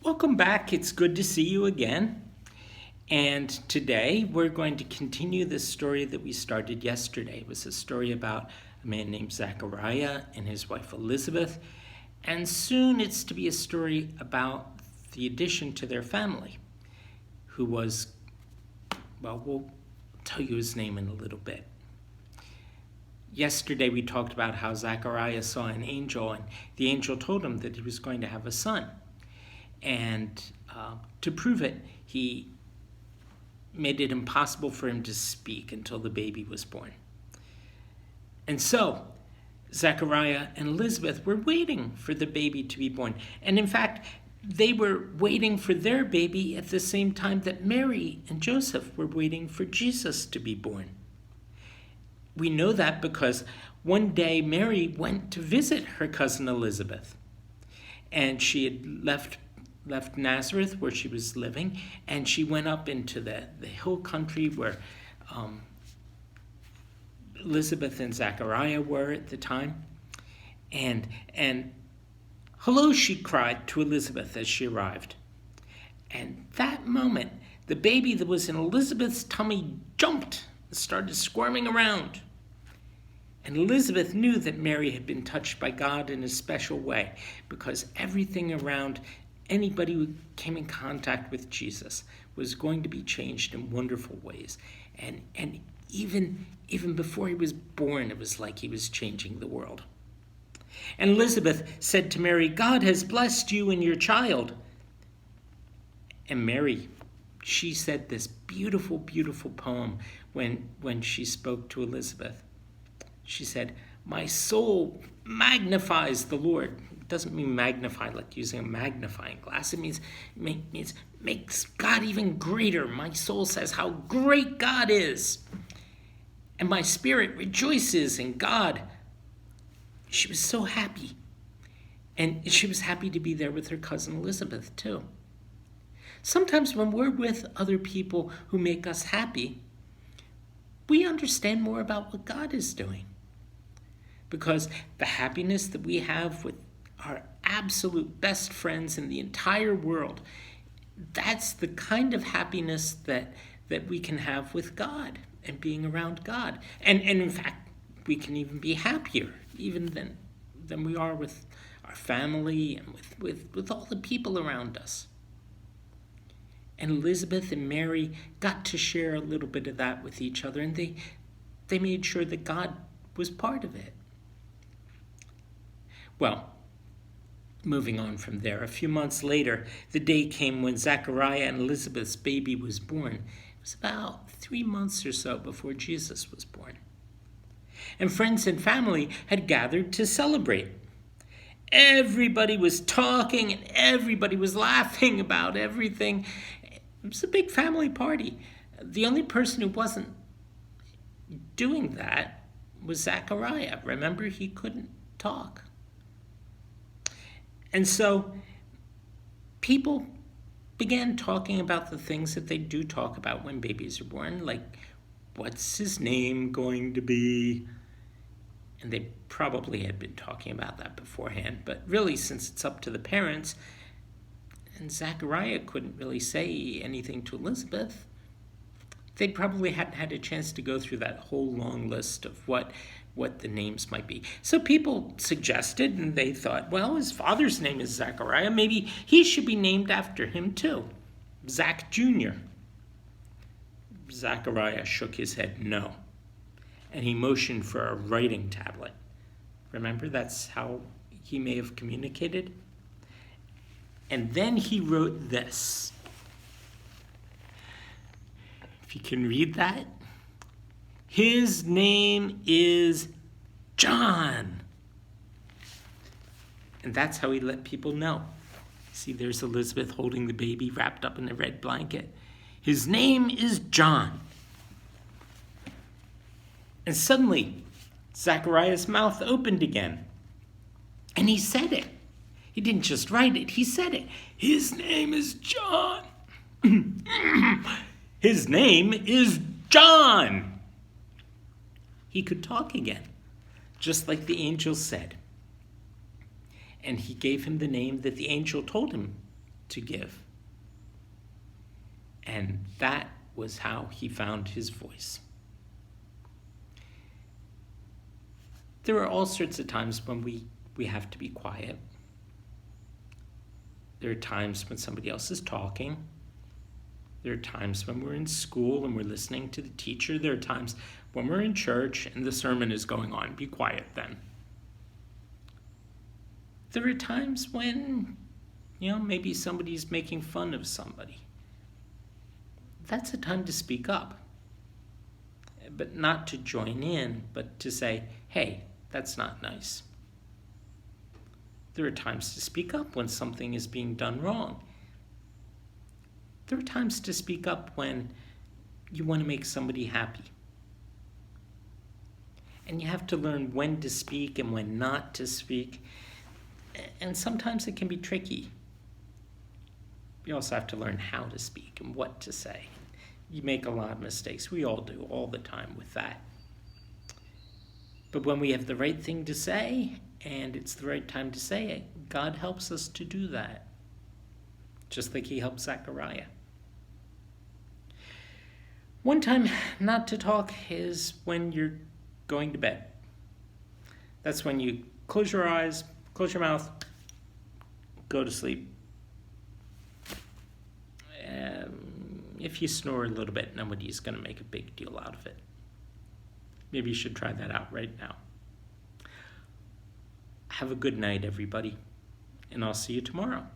Welcome back. It's good to see you again. And today we're going to continue the story that we started yesterday. It was a story about a man named Zachariah and his wife Elizabeth. And soon it's to be a story about the addition to their family, who was, well, we'll tell you his name in a little bit. Yesterday we talked about how Zachariah saw an angel, and the angel told him that he was going to have a son. And to prove it, he made it impossible for him to speak until the baby was born. And so, Zachariah and Elizabeth were waiting for the baby to be born. And in fact, they were waiting for their baby at the same time that Mary and Joseph were waiting for Jesus to be born. We know that because one day Mary went to visit her cousin Elizabeth. And she had left Nazareth, where she was living, and she went up into the hill country where Elizabeth and Zachariah were at the time. And hello, she cried to Elizabeth as she arrived. And that moment, the baby that was in Elizabeth's tummy jumped and started squirming around. And Elizabeth knew that Mary had been touched by God in a special way, because everything around anybody who came in contact with Jesus was going to be changed in wonderful ways. And even before he was born, it was like he was changing the world. And Elizabeth said to Mary, "God has blessed you and your child." And Mary, she said this beautiful, beautiful poem when she spoke to Elizabeth. She said, "My soul magnifies the Lord." It doesn't mean magnify like using a magnifying glass. It means makes God even greater. My soul says how great God is. And my spirit rejoices in God. She was so happy. And she was happy to be there with her cousin Elizabeth, too. Sometimes when we're with other people who make us happy, we understand more about what God is doing. Because the happiness that we have with our absolute best friends in the entire world, that's the kind of happiness that we can have with God and being around God. And in fact, we can even be happier even than we are with our family and with all the people around us. And Elizabeth and Mary got to share a little bit of that with each other, and they made sure that God was part of it. Well, moving on from there, a few months later, the day came when Zachariah and Elizabeth's baby was born. It was about 3 months or so before Jesus was born. And friends and family had gathered to celebrate. Everybody was talking and everybody was laughing about everything. It was a big family party. The only person who wasn't doing that was Zachariah. Remember, he couldn't talk. And so people began talking about the things that they do talk about when babies are born, like, what's his name going to be? And they probably had been talking about that beforehand, but really, since it's up to the parents, and Zachariah couldn't really say anything to Elizabeth, they probably hadn't had a chance to go through that whole long list of what the names might be. So people suggested, and they thought, well, his father's name is Zachariah. Maybe he should be named after him too. Zach Jr. Zachariah shook his head no. And he motioned for a writing tablet. Remember, that's how he may have communicated? And then he wrote this. If you can read that. His name is John. And that's how he let people know. See, there's Elizabeth holding the baby wrapped up in a red blanket. His name is John. And suddenly, Zachariah's mouth opened again. And he said it. He didn't just write it, he said it. His name is John. His name is John. He could talk again, just like the angel said. And he gave him the name that the angel told him to give. And that was how he found his voice. There are all sorts of times when we have to be quiet. There are times when somebody else is talking. There are times when we're in school and we're listening to the teacher. There are times when we're in church and the sermon is going on. Be quiet then. There are times when, maybe somebody's making fun of somebody. That's a time to speak up. But not to join in, but to say, hey, that's not nice. There are times to speak up when something is being done wrong. There are times to speak up when you want to make somebody happy. And you have to learn when to speak and when not to speak. And sometimes it can be tricky. You also have to learn how to speak and what to say. You make a lot of mistakes. We all do, all the time with that. But when we have the right thing to say, and it's the right time to say it, God helps us to do that. Just like he helped Zechariah. One time not to talk is when you're going to bed. That's when you close your eyes, close your mouth, go to sleep. If you snore a little bit, nobody's going to make a big deal out of it. Maybe you should try that out right now. Have a good night, everybody, and I'll see you tomorrow.